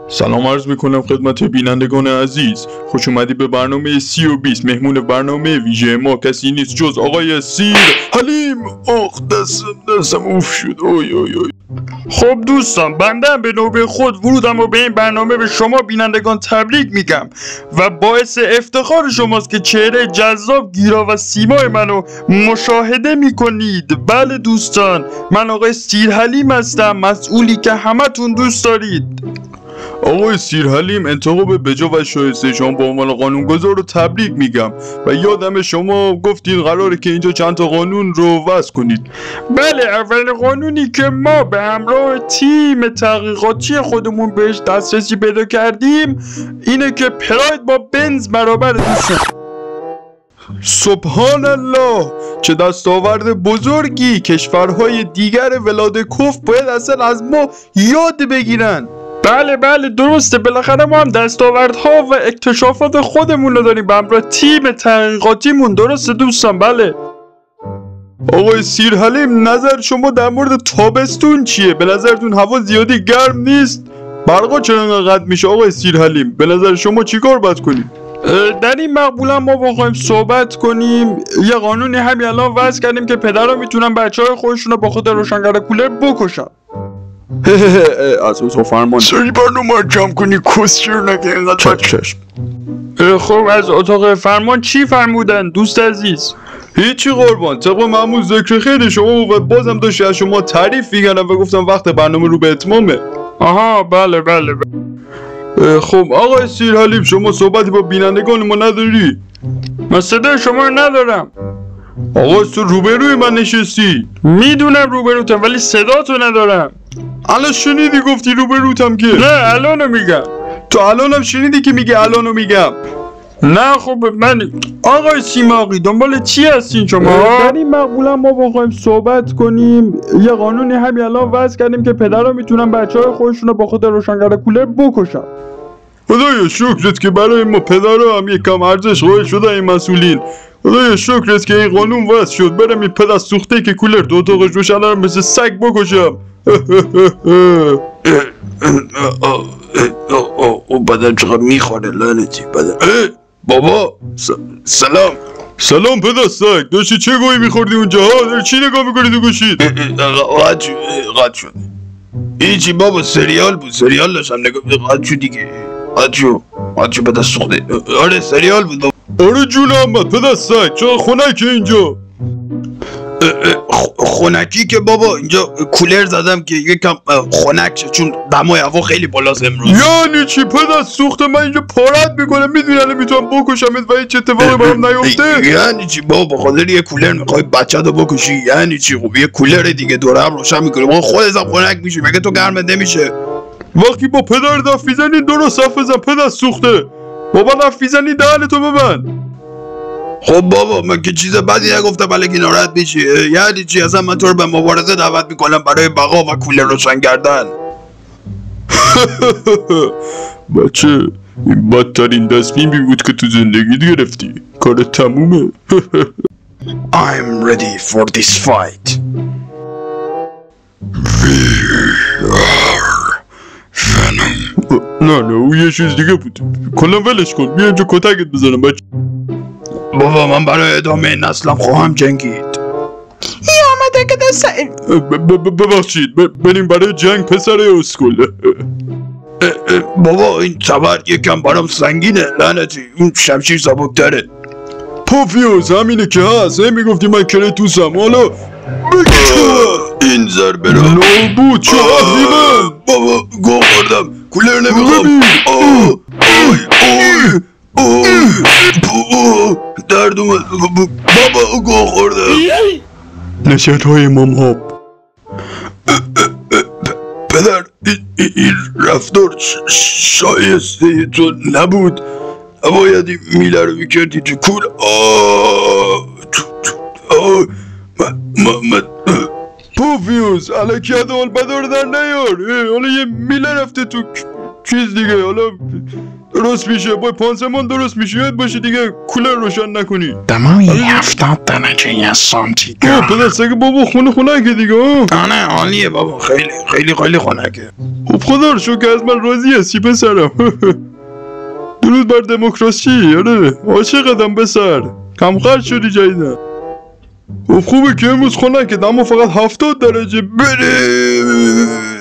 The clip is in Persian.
سلام عرض میکنم خدمت بینندگان عزیز. خوش اومدی به برنامه 30 و 20. مهمون برنامه ویژه ما کسی نیست جز آقای سیر حلیم. آخ دستم اوف شد. اوی اوی اوی. خب دوستان، بنده به نوبه خود ورودم و به این برنامه به شما بینندگان تبریک میگم و باعث افتخار شماست که چهره جذاب گیرا و سیمای منو مشاهده میکنید. بله دوستان، من آقای سیر حلیم هستم، مسئولی که همتون دوست دارید. آقای سیر حلیم، انتخاب بجا و شایسته شما به عنوان قانونگذار رو تبریک میگم و یادم شما گفتین قراره که اینجا چند تا قانون رو وضع کنید. بله، اولین قانونی که ما به همراه تیم تحقیقاتی خودمون بهش دسترسی پیدا کردیم اینه که پراید با بنز برابر دوستان. سبحان الله، چه دستاورد بزرگی! کشورهای دیگر ولاد کفر باید اصلا از ما یاد بگیرن. بله درسته، بالاخره ما هم دستاوردها و اکتشافات خودمون رو داریم به همراه تیم تحقیقاتیمون. درسته دوستان؟ بله. آقای سیر حلیم، نظر شما در مورد تابستون چیه؟ به نظرتون هوا زیادی گرم نیست؟ برقا چرا انقدر میشه آقای سیر حلیم؟ به نظر شما چیکار باید کنیم؟ در این مقبولا ما بخوایم صحبت کنیم، یه قانونی همین الان وضع کردیم که پدرها میتونن بچهای خودشون رو با خود روشنگر کولر بکشن. از اوضاع فرمان سری برنامه جمع کنی، کسچر نگه اینقدر. چشم. خب از اتاق فرمان چی فرمودن دوست عزیز؟ هیچی قربان، طبق معمول ذکر خیر شما و بازم داشتی از شما تعریف میگردم و گفتم وقت برنامه رو به اتمامه. آها بله. خب آقای سیر حلیم، شما صحبتی با بینندگان ما نداری؟ من صدای شما رو ندارم. آقا تو روبروی من نشستی. میدونم روبروتم ولی صدا تو ندارم. الان شنیدی گفتی روبروتم که؟ نه الانو میگم. تو الانم شنیدی که میگه الانو میگم. نه خب من آقای سیماقی دنبال چی هستین شما؟ در این مقبولا ما بخوایم صحبت کنیم، یه قانونی همین الان وضع کردیم که پدرها میتونن بچهای خودشون رو با خود روشنگر کولر بکشن. خدایا شکرت که برای ما پدرها هم یکم ارزش قائل شده این مسئولین. خدایا شکرت که این قانون وضع شد، برم این پدر سوخته که کولر دو اتاقش روشن رو مثل سگ بکشم. او بدن چقدر میخوره لعنتی بدن. بابا سلام پدر سگ، داشتی چه گویی میخوردی اونجا ها؟ داری چی نگاه میکنی تو گوشید؟ قد شد ایچی بابا، سریال بود، سریال داشتم نگاه. قد شد دیگه، قد شد پدر سوخته. آره سریال بود بابا. آره جون احمد پدر سگ، چقدر خنکه اینجا. خنکی که بابا اینجا کولر زدم که یکم خنک شه چون دمای هوا خیلی بالاست امروز. یعنی چی پدر سوخته؟ من اینجا پارت میکنم، میدونی الان میتونم بکشمت و هیچ اتفاقی برام نیفته. یعنی چی بابا؟ خاطر یه کولر میخوای بچه‌تو بکشی؟ یعنی چی؟ خب یه کولر دیگه دوره هم روشن میکنه، ما خودت هم خنک میشی، مگه تو گرمت نمیشه؟ وقتی با پدر دف میزنی درست حرف بزن پدر سوخته. بابا دف میزنی دهنتو ببند. خب بابا من که چیز بدی نگفتم الکی ناراحت میشی. یعنی چی؟ اصلا من تو رو به مبارزه دعوت میکنم برای بقا و کولر روشن کردن. بچه این بدترین تصمیمی بود که تو زندگیت گرفتی، کار تمومه. I'm ready for this fight. نه اون یه چیز دیگه بود، کلا ولش کن، بیا اینجا کتکت بزنم بچه. بابا من برای ادامه نسلم خواهم جنگید. آمده که دست ببخشید، بریم برای جنگ پسر اسکول. بابا این تبر یکم برام سنگینه لعنتی، اون شمشیر سبکتره. پوفیوز همینه که هست، میگفتی من کریتوسم، حالا این ضربه رو نابود چه عهدی من. بابا گو خوردم، کولر نمیخوام. درد اومد بابا، گو خوردم. نشدهای مامهاب. پدر این رفتار شایسته تو نبود، باید این میله رو میکردی تو کول. پوفیوز الکی ادوال بدار در نیار، حالا یه میله رفته تو چیز دیگه حالا درست میشه با پانسمان درست میشه یاد باشه دیگه کولر روشن نکنی دمای 70 درجه سانتیگراد. پدر سگه بابا خونکه دیگه نه عالیه بابا، خیلی خنکه. خب خدا رو شکر از من راضی هستی پسرم. درود بر دموکراسی. آره عاشقتم پسر، کم خرج شدی جدیدن. خب خوبه که امروز خنکه اما فقط 70 درجه. بره